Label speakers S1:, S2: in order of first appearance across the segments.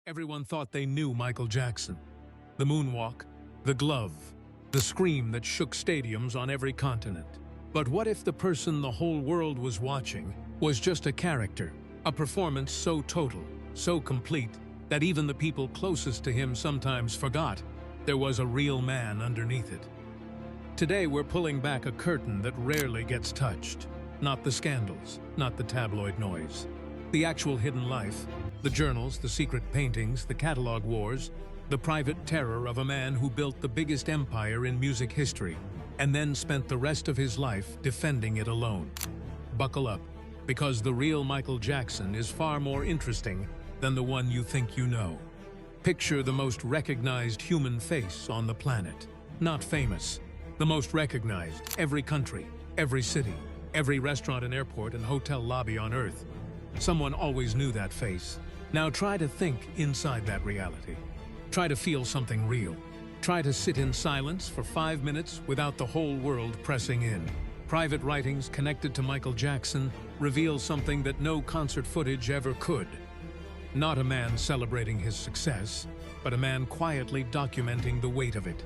S1: Everyone thought they knew Michael Jackson. The moonwalk, the glove, the scream that shook stadiums on every continent. But what if the person the whole world was watching was just a character, a performance so total, so complete, that even the people closest to him sometimes forgot there was a real man underneath it? Today we're pulling back a curtain that rarely gets touched. Not the scandals, not the tabloid noise. The actual hidden life, the journals, the secret paintings, the catalog wars, the private terror of a man who built the biggest empire in music history and then spent the rest of his life defending it alone. Buckle up, because the real Michael Jackson is far more interesting than the one you think you know. Picture the most recognized human face on the planet. Not famous, the most recognized, every country, every city, every restaurant and airport and hotel lobby on Earth. Someone always knew that face. Now try to think inside that reality. Try to feel something real. Try to sit in silence for 5 minutes without the whole world pressing in. Private writings connected to Michael Jackson reveal something that no concert footage ever could. Not a man celebrating his success, but a man quietly documenting the weight of it.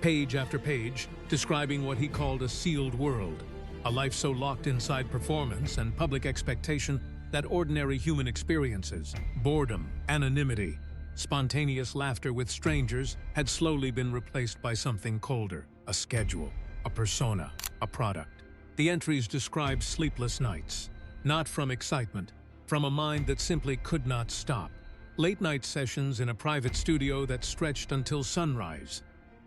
S1: Page after page, describing what he called a sealed world, a life so locked inside performance and public expectation that ordinary human experiences, boredom, anonymity, spontaneous laughter with strangers had slowly been replaced by something colder, a schedule, a persona, a product. The entries describe sleepless nights, not from excitement, from a mind that simply could not stop. Late-night sessions in a private studio that stretched until sunrise,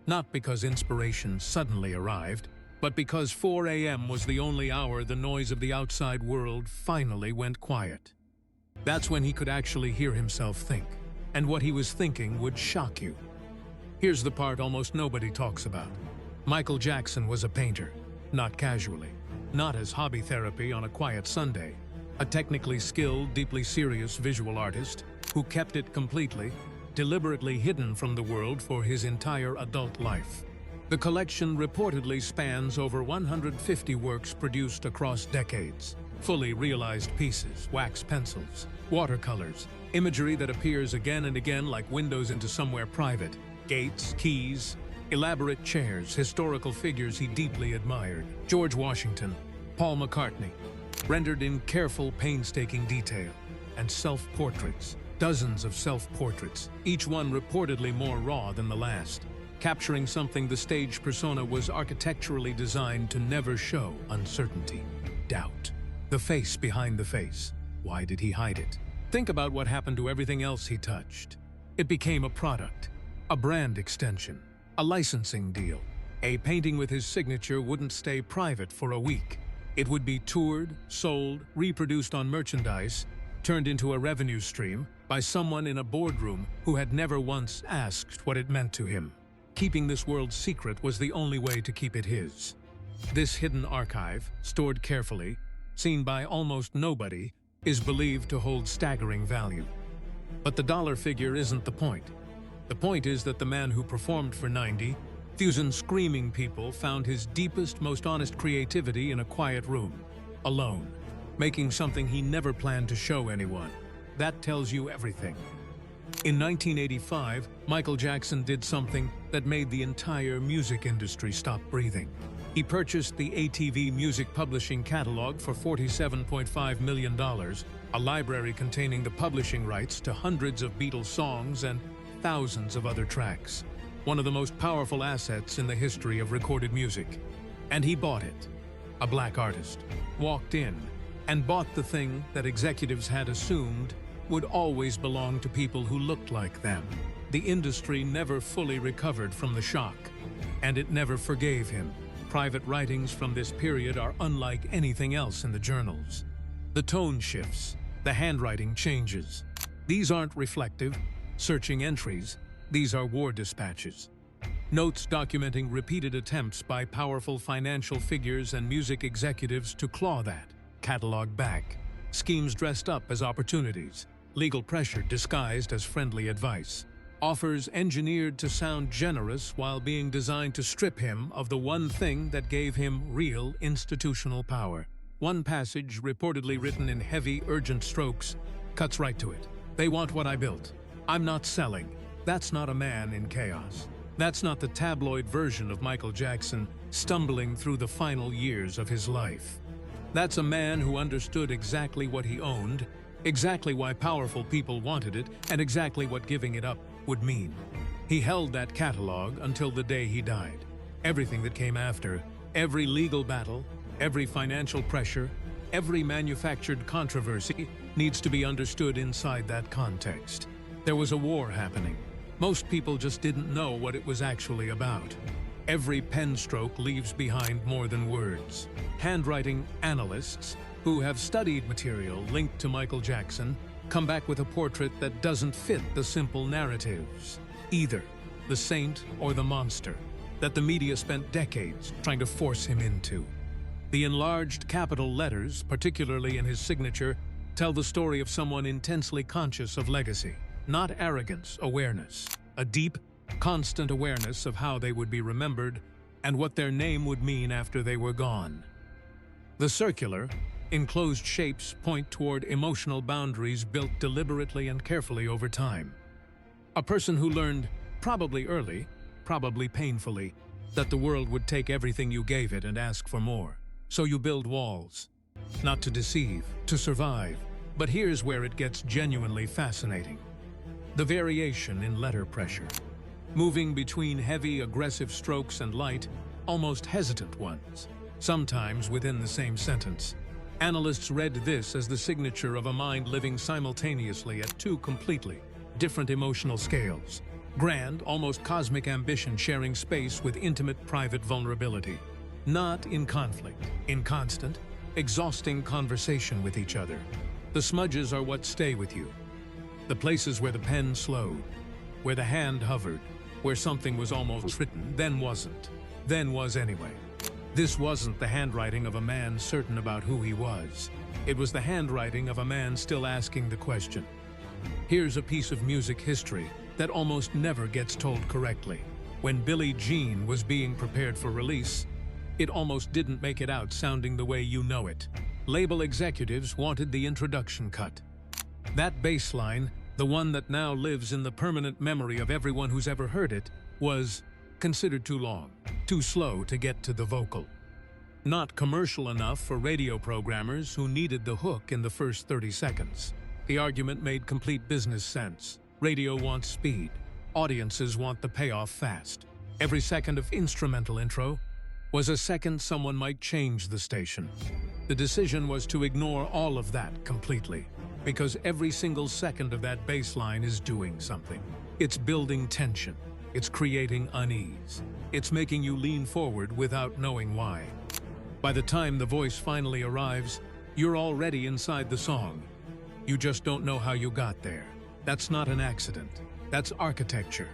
S1: not because inspiration suddenly arrived, but because 4 a.m. was the only hour the noise of the outside world finally went quiet. That's when he could actually hear himself think, and what he was thinking would shock you. Here's the part almost nobody talks about. Michael Jackson was a painter, not casually, not as hobby therapy on a quiet Sunday. A technically skilled, deeply serious visual artist who kept it completely, deliberately hidden from the world for his entire adult life. The collection reportedly spans over 150 works produced across decades. Fully realized pieces, wax pencils, watercolors, imagery that appears again and again like windows into somewhere private, gates, keys, elaborate chairs, historical figures he deeply admired. George Washington, Paul McCartney, rendered in careful, painstaking detail, and self-portraits, dozens of self-portraits, each one reportedly more raw than the last, capturing something the stage persona was architecturally designed to never show: uncertainty, doubt. The face behind the face. Why did he hide it? Think about what happened to everything else he touched. It became a product, a brand extension, a licensing deal. A painting with his signature wouldn't stay private for a week. It would be toured, sold, reproduced on merchandise, turned into a revenue stream by someone in a boardroom who had never once asked what it meant to him. Keeping this world secret was the only way to keep it his. This hidden archive, stored carefully, seen by almost nobody, is believed to hold staggering value. But the dollar figure isn't the point. The point is that the man who performed for 90,000 screaming people found his deepest, most honest creativity in a quiet room, alone, making something he never planned to show anyone. That tells you everything. In 1985, Michael Jackson did something that made the entire music industry stop breathing. He purchased the ATV Music Publishing catalog for $47.5 million, a library containing the publishing rights to hundreds of Beatles songs and thousands of other tracks. One of the most powerful assets in the history of recorded music. And he bought it. A black artist walked in and bought the thing that executives had assumed would always belong to people who looked like them. The industry never fully recovered from the shock, and it never forgave him. Private writings from this period are unlike anything else in the journals. The tone shifts, the handwriting changes. These aren't reflective, searching entries, these are war dispatches. Notes documenting repeated attempts by powerful financial figures and music executives to claw that catalog back. Schemes dressed up as opportunities. Legal pressure disguised as friendly advice. Offers engineered to sound generous while being designed to strip him of the one thing that gave him real institutional power. One passage, reportedly written in heavy, urgent strokes, cuts right to it. They want what I built. I'm not selling. That's not a man in chaos. That's not the tabloid version of Michael Jackson stumbling through the final years of his life. That's a man who understood exactly what he owned, exactly why powerful people wanted it, and exactly what giving it up would mean. He held that catalog until the day he died. Everything that came after, every legal battle, every financial pressure, every manufactured controversy needs to be understood inside that context. There was a war happening. Most people just didn't know what it was actually about. Every pen stroke leaves behind more than words. Handwriting analysts who have studied material linked to Michael Jackson come back with a portrait that doesn't fit the simple narratives. Either the saint or the monster that the media spent decades trying to force him into. The enlarged capital letters, particularly in his signature, tell the story of someone intensely conscious of legacy. Not arrogance, awareness. A deep, constant awareness of how they would be remembered and what their name would mean after they were gone. The circular, enclosed shapes point toward emotional boundaries built deliberately and carefully over time. A person who learned, probably early, probably painfully, that the world would take everything you gave it and ask for more. So you build walls. Not to deceive, to survive. But here's where it gets genuinely fascinating. The variation in letter pressure. Moving between heavy, aggressive strokes and light, almost hesitant ones. Sometimes within the same sentence. Analysts read this as the signature of a mind living simultaneously at two completely different emotional scales. Grand, almost cosmic ambition sharing space with intimate, private vulnerability. Not in conflict, in constant, exhausting conversation with each other. The smudges are what stay with you. The places where the pen slowed, where the hand hovered, where something was almost written, then wasn't, then was anyway. This wasn't the handwriting of a man certain about who he was. It was the handwriting of a man still asking the question. Here's a piece of music history that almost never gets told correctly. When Billie Jean was being prepared for release, it almost didn't make it out sounding the way you know it. Label executives wanted the introduction cut. That bass line, the one that now lives in the permanent memory of everyone who's ever heard it, was considered too long, too slow to get to the vocal. Not commercial enough for radio programmers who needed the hook in the first 30 seconds. The argument made complete business sense. Radio wants speed. Audiences want the payoff fast. Every second of instrumental intro was a second someone might change the station. The decision was to ignore all of that completely, because every single second of that bass line is doing something. It's building tension. It's creating unease. It's making you lean forward without knowing why. By the time the voice finally arrives, you're already inside the song. You just don't know how you got there. That's not an accident. That's architecture.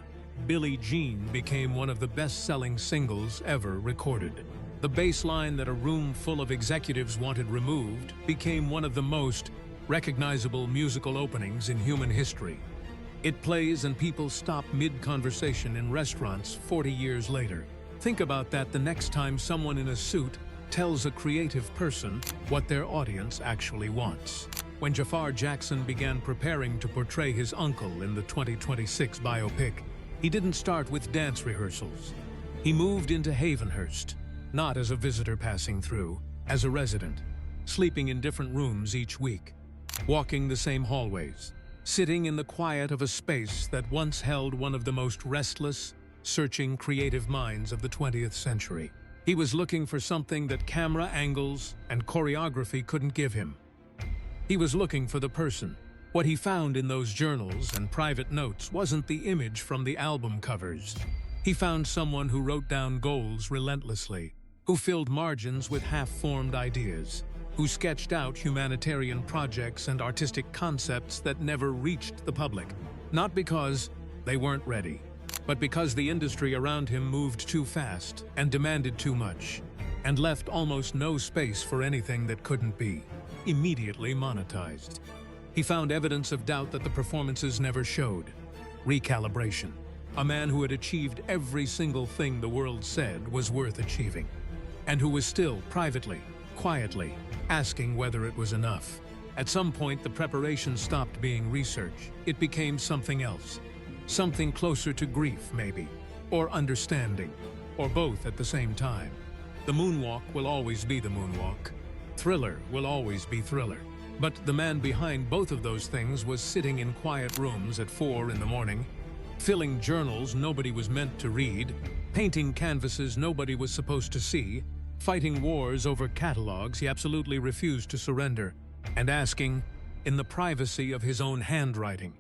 S1: Billie Jean became one of the best-selling singles ever recorded. The bass line that a room full of executives wanted removed became one of the most recognizable musical openings in human history. It plays and people stop mid-conversation in restaurants 40 years later. Think about that the next time someone in a suit tells a creative person what their audience actually wants. When Jafar Jackson began preparing to portray his uncle in the 2026 biopic, he didn't start with dance rehearsals. He moved into Havenhurst, not as a visitor passing through, as a resident, sleeping in different rooms each week, walking the same hallways, sitting in the quiet of a space that once held one of the most restless, searching creative minds of the 20th century. He was looking for something that camera angles and choreography couldn't give him. He was looking for the person. What he found in those journals and private notes wasn't the image from the album covers. He found someone who wrote down goals relentlessly, who filled margins with half-formed ideas, who sketched out humanitarian projects and artistic concepts that never reached the public, not because they weren't ready, but because the industry around him moved too fast and demanded too much, and left almost no space for anything that couldn't be immediately monetized. He found evidence of doubt that the performances never showed. Recalibration. A man who had achieved every single thing the world said was worth achieving, and who was still privately, quietly, asking whether it was enough. At some point, the preparation stopped being research. It became something else. Something closer to grief, maybe, or understanding, or both at the same time. The moonwalk will always be the moonwalk. Thriller will always be thriller. But the man behind both of those things was sitting in quiet rooms at 4 in the morning, filling journals nobody was meant to read, painting canvases nobody was supposed to see, fighting wars over catalogs he absolutely refused to surrender, and asking, in the privacy of his own handwriting,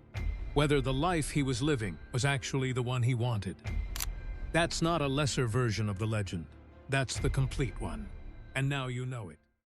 S1: whether the life he was living was actually the one he wanted. That's not a lesser version of the legend. That's the complete one. And now you know it.